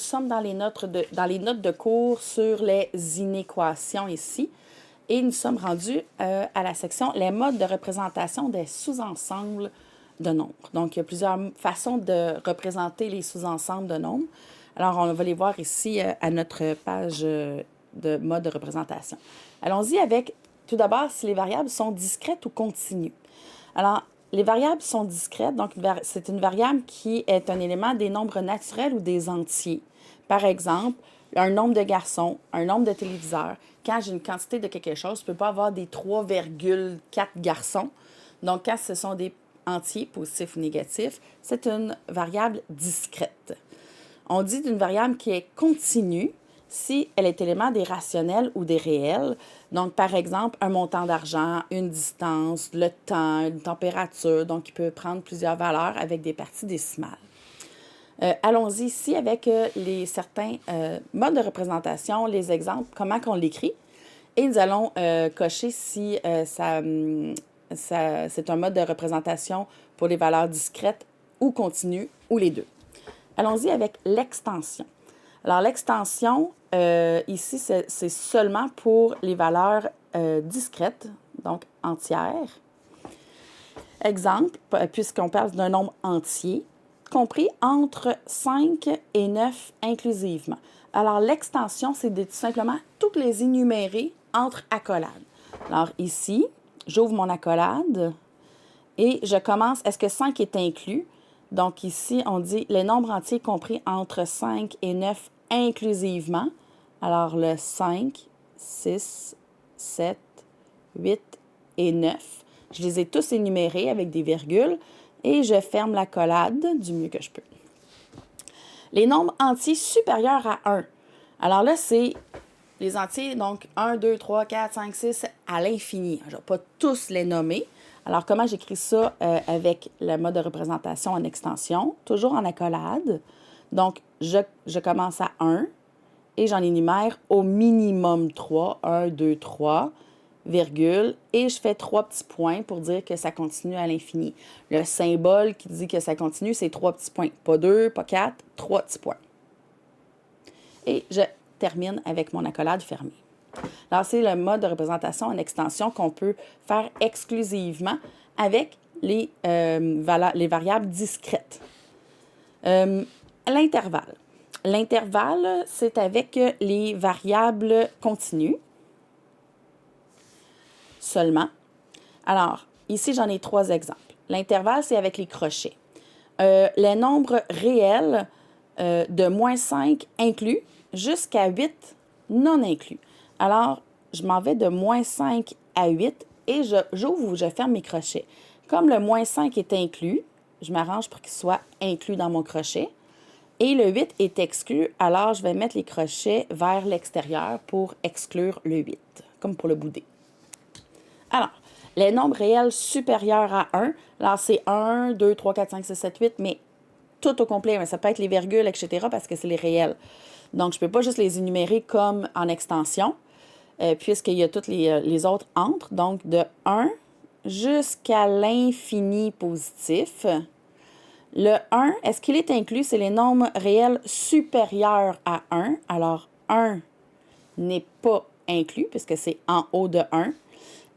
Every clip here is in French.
sommes dans les notes de cours sur les inéquations ici. Et nous sommes rendus à la section « Les modes de représentation des sous-ensembles de nombres ». Donc, il y a plusieurs façons de représenter les sous-ensembles de nombres. Alors, on va les voir ici à notre page de mode de représentation. Allons-y avec, tout d'abord, si les variables sont discrètes ou continues. Alors, les variables sont discrètes, donc c'est une variable qui est un élément des nombres naturels ou des entiers. Par exemple, un nombre de garçons, un nombre de téléviseurs. Quand j'ai une quantité de quelque chose, je ne peux pas avoir des 3,4 garçons. Donc, quand ce sont des entiers, positifs ou négatifs, c'est une variable discrète. On dit d'une variable qui est continue si elle est élément des rationnels ou des réels. Donc, par exemple, un montant d'argent, une distance, le temps, une température. Donc, il peut prendre plusieurs valeurs avec des parties décimales. Allons-y ici avec certains modes de représentation, les exemples, comment on l'écrit. Et nous allons cocher si c'est un mode de représentation pour les valeurs discrètes ou continues ou les deux. Allons-y avec l'extension. Alors, l'extension, ici, c'est seulement pour les valeurs discrètes, donc entières. Exemple, puisqu'on parle d'un nombre entier, compris entre 5 et 9 inclusivement. Alors, l'extension, c'est tout simplement toutes les énumérer entre accolades. Alors, ici, j'ouvre mon accolade et je commence. Est-ce que 5 est inclus? Donc, ici, on dit les nombres entiers compris entre 5 et 9 inclusivement. Alors, le 5, 6, 7, 8 et 9. Je les ai tous énumérés avec des virgules et je ferme l'accolade du mieux que je peux. Les nombres entiers supérieurs à 1. Alors là, c'est les entiers, donc 1, 2, 3, 4, 5, 6, à l'infini. Je ne vais pas tous les nommer. Alors, comment j'écris ça avec le mode de représentation en extension? Toujours en accolade. Donc, je commence à 1 et j'en énumère au minimum 3. 1, 2, 3, virgule. Et je fais 3 petits points pour dire que ça continue à l'infini. Le symbole qui dit que ça continue, c'est 3 petits points. Pas 2, pas 4, 3 petits points. Et je termine avec mon accolade fermée. Alors, c'est le mode de représentation en extension qu'on peut faire exclusivement avec les variables discrètes. L'intervalle. L'intervalle, c'est avec les variables continues seulement. Alors, ici, j'en ai 3 exemples. L'intervalle, c'est avec les crochets. Les nombres réels de moins 5 inclus jusqu'à 8 non inclus. Alors, je m'en vais de moins 5 à 8 et j'ouvre ou je ferme mes crochets. Comme le moins 5 est inclus, je m'arrange pour qu'il soit inclus dans mon crochet. Et le 8 est exclu, alors je vais mettre les crochets vers l'extérieur pour exclure le 8, comme pour le bouder. Alors, les nombres réels supérieurs à 1, là c'est 1, 2, 3, 4, 5, 6, 7, 8, mais tout au complet, mais ça peut être les virgules, etc., parce que c'est les réels. Donc, je ne peux pas juste les énumérer comme en extension, puisqu'il y a toutes les autres entre. Donc, de 1 jusqu'à l'infini positif. Le 1, est-ce qu'il est inclus? C'est les nombres réels supérieurs à 1. Alors, 1 n'est pas inclus, puisque c'est en haut de 1.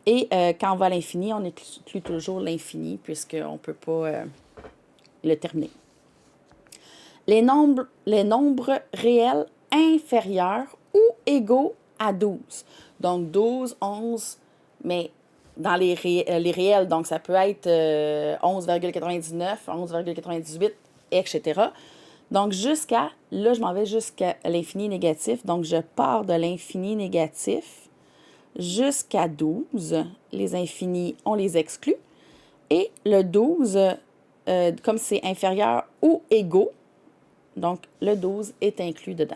Et quand on va à l'infini, on exclut toujours l'infini, puisqu'on ne peut pas le terminer. Les nombres réels inférieurs ou égaux à 12. Donc, 12, 11, mais dans les réels, donc ça peut être 11,99, 11,98, etc. Donc, là, je m'en vais jusqu'à l'infini négatif. Donc, je pars de l'infini négatif jusqu'à 12. Les infinis, on les exclut. Et le 12, comme c'est inférieur ou égaux, donc le 12 est inclus dedans.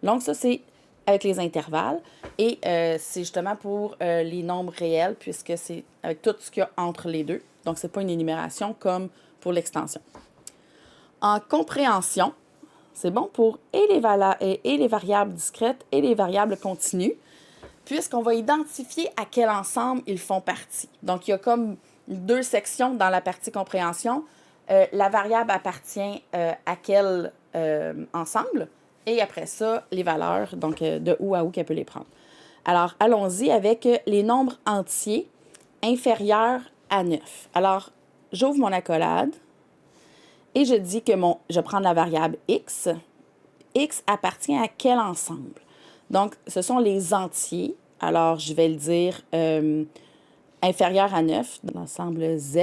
Donc, ça, c'est avec les intervalles. Et c'est justement pour les nombres réels, puisque c'est avec tout ce qu'il y a entre les deux. Donc, ce n'est pas une énumération comme pour l'extension. En compréhension, c'est bon pour et les variables discrètes et les variables continues, puisqu'on va identifier à quel ensemble ils font partie. Donc, il y a comme 2 sections dans la partie compréhension. La variable appartient à quel ensemble Et après ça, les valeurs, donc de où à où qu'elle peut les prendre. Alors, allons-y avec les nombres entiers inférieurs à 9. Alors, j'ouvre mon accolade et je dis que je prends la variable x. X appartient à quel ensemble? Donc, ce sont les entiers. Alors, je vais le dire inférieur à 9 dans l'ensemble Z,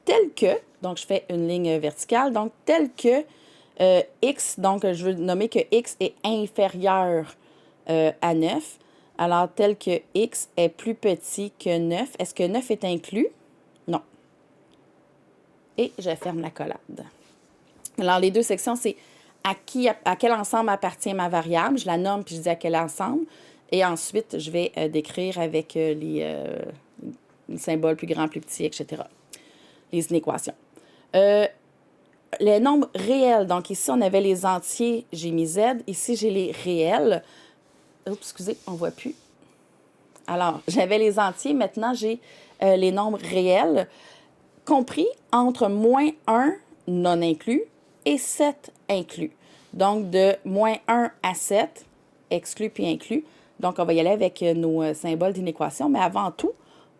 tel que, donc je fais une ligne verticale, donc tel que x, donc je veux nommer que x est inférieur à 9. Alors, tel que x est plus petit que 9. Est-ce que 9 est inclus? Non. Et je ferme la collade. Alors, les deux sections, c'est à quel ensemble appartient ma variable. Je la nomme puis je dis à quel ensemble. Et ensuite, je vais décrire avec les symboles plus grands, plus petits, etc. Les inéquations. Les nombres réels. Donc, ici, on avait les entiers, j'ai mis Z. Ici, j'ai les réels. Oups, excusez, on ne voit plus. Alors, j'avais les entiers. Maintenant, j'ai les nombres réels, compris entre moins 1 non inclus et 7 inclus. Donc, de moins 1 à 7, exclus puis inclus. Donc, on va y aller avec nos symboles d'inéquation. Mais avant tout,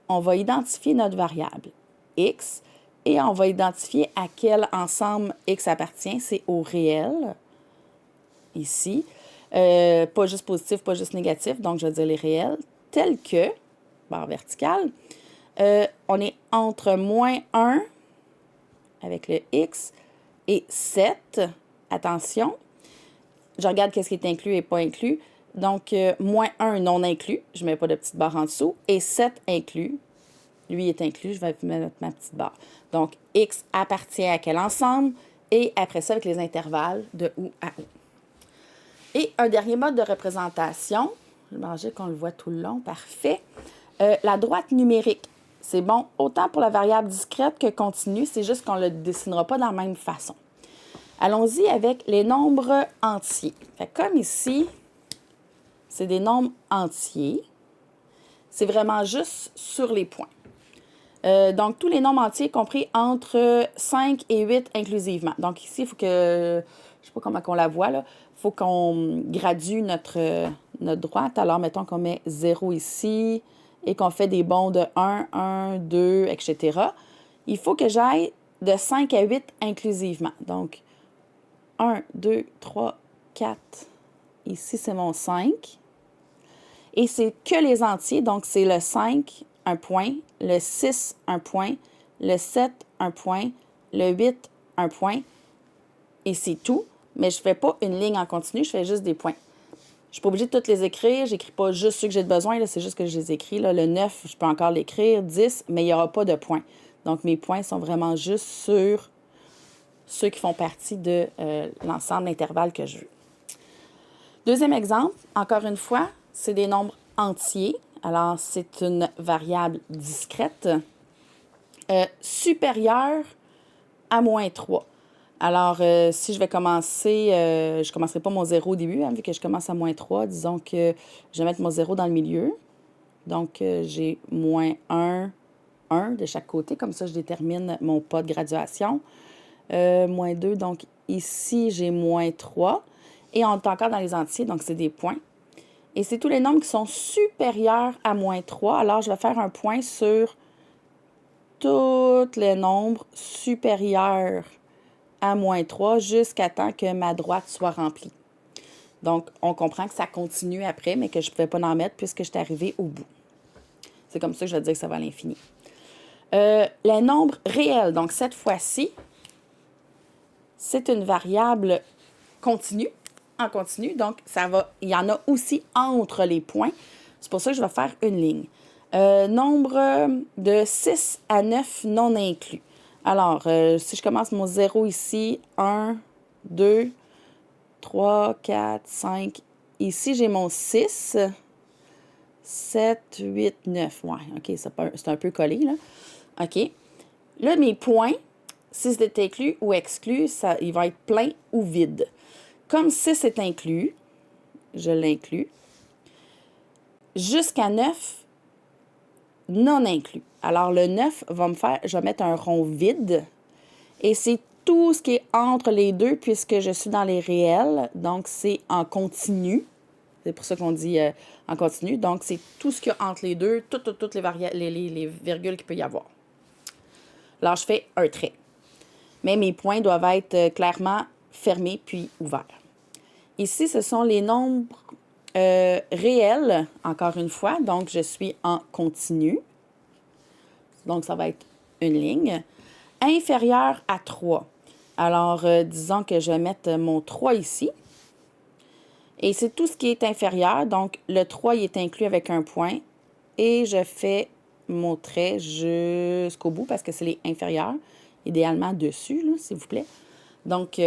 on va identifier notre variable x et on va identifier à quel ensemble x appartient. C'est au réel, ici. Pas juste positif, pas juste négatif. Donc, je vais dire les réels, tels que, barre verticale, on est entre moins 1 avec le x et 7. Attention, je regarde qu'est-ce qui est inclus et pas inclus. Donc, moins 1 non inclus, je ne mets pas de petite barre en dessous, et 7 inclus, lui est inclus, je vais mettre ma petite barre. Donc, x appartient à quel ensemble, et après ça, avec les intervalles de où à où. Et un dernier mode de représentation, je vais manger qu'on le voit tout le long, parfait. La droite numérique, c'est bon autant pour la variable discrète que continue, c'est juste qu'on ne le dessinera pas de la même façon. Allons-y avec les nombres entiers. Fait comme ici, c'est des nombres entiers. C'est vraiment juste sur les points. Donc, tous les nombres entiers compris entre 5 et 8 inclusivement. Donc, ici, il faut que, je ne sais pas comment on la voit, là, il faut qu'on gradue notre droite. Alors, mettons qu'on met 0 ici et qu'on fait des bonds de 1, 2, etc. Il faut que j'aille de 5 à 8 inclusivement. Donc, 1, 2, 3, 4. Ici, c'est mon 5. Et c'est que les entiers. Donc, c'est le 5, un point, le 6, un point, le 7, un point, le 8, un point. Et c'est tout. Mais je ne fais pas une ligne en continu, je fais juste des points. Je ne suis pas obligée de toutes les écrire. Je n'écris pas juste ceux que j'ai besoin. C'est juste que je les écris. Là. Le 9, je peux encore l'écrire. 10, mais il n'y aura pas de points. Donc, mes points sont vraiment juste sur ceux qui font partie de l'ensemble d'intervalles que je veux. Deuxième exemple, encore une fois, c'est des nombres entiers. Alors, c'est une variable discrète supérieure à moins 3. Alors, si je vais commencer, je ne commencerai pas mon 0 au début, vu que je commence à moins 3. Disons que je vais mettre mon 0 dans le milieu. Donc, j'ai moins 1, 1 de chaque côté. Comme ça, je détermine mon pas de graduation. Moins 2, donc ici, j'ai moins 3. Et on est encore dans les entiers, donc c'est des points. Et c'est tous les nombres qui sont supérieurs à moins 3. Alors, je vais faire un point sur tous les nombres supérieurs à moins 3 jusqu'à temps que ma droite soit remplie. Donc, on comprend que ça continue après, mais que je ne pouvais pas en mettre puisque je suis arrivée au bout. C'est comme ça que je vais dire que ça va à l'infini. Les nombres réels, donc cette fois-ci, c'est une variable continue, en continu. Donc, il y en a aussi entre les points. C'est pour ça que je vais faire une ligne. Nombre de 6 à 9 non inclus. Alors, si je commence mon 0 ici, 1, 2, 3, 4, 5. Ici, j'ai mon 6, 7, 8, 9. Ouais, OK, c'est un peu collé, là. OK. Là, mes points, si c'est inclus ou exclu, il va être plein ou vide. Comme 6 est inclus, je l'inclus. Jusqu'à 9, non inclus. Alors, le 9 va me faire, je vais mettre un rond vide. Et c'est tout ce qui est entre les deux, puisque je suis dans les réels. Donc, c'est en continu. C'est pour ça qu'on dit en continu. Donc, c'est tout ce qu'il y a entre les deux, toutes les virgules qu'il peut y avoir. Alors, je fais un trait. Mais mes points doivent être clairement fermés puis ouverts. Ici, ce sont les nombres réels, encore une fois. Donc, je suis en continu. Donc, ça va être une ligne. Inférieure à 3. Alors, disons que je vais mettre mon 3 ici. Et c'est tout ce qui est inférieur. Donc, le 3 il est inclus avec un point. Et je fais mon trait jusqu'au bout parce que c'est les inférieurs. Idéalement dessus, là, s'il vous plaît. Donc,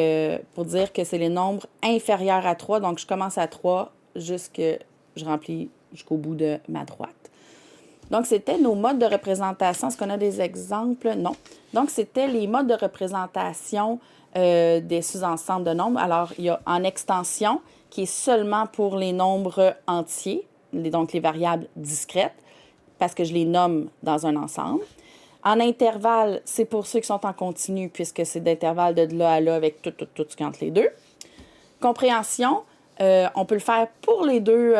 pour dire que c'est les nombres inférieurs à 3. Donc, je commence à 3 jusqu'à je remplis jusqu'au bout de ma droite. Donc, c'était nos modes de représentation. Est-ce qu'on a des exemples? Non. Donc, c'était les modes de représentation des sous-ensembles de nombres. Alors, il y a en extension, qui est seulement pour les nombres entiers, donc les variables discrètes, parce que je les nomme dans un ensemble. En intervalle, c'est pour ceux qui sont en continu, puisque c'est d'intervalle de là à là avec tout ce qui est entre les deux. Compréhension, on peut le faire pour les deux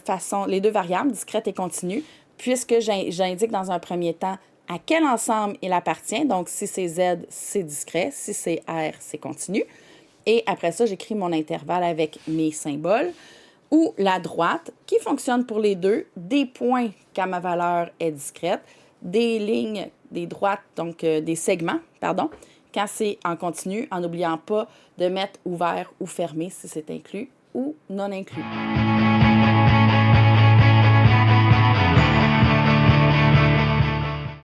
façons, les deux variables, discrète et continue, puisque j'indique dans un premier temps à quel ensemble il appartient. Donc, si c'est Z, c'est discret. Si c'est R, c'est continu. Et après ça, j'écris mon intervalle avec mes symboles. Ou la droite, qui fonctionne pour les deux, des points quand ma valeur est discrète, des lignes, des droites, donc des segments, pardon, quand c'est en continu, en n'oubliant pas de mettre ouvert ou fermé si c'est inclus ou non inclus.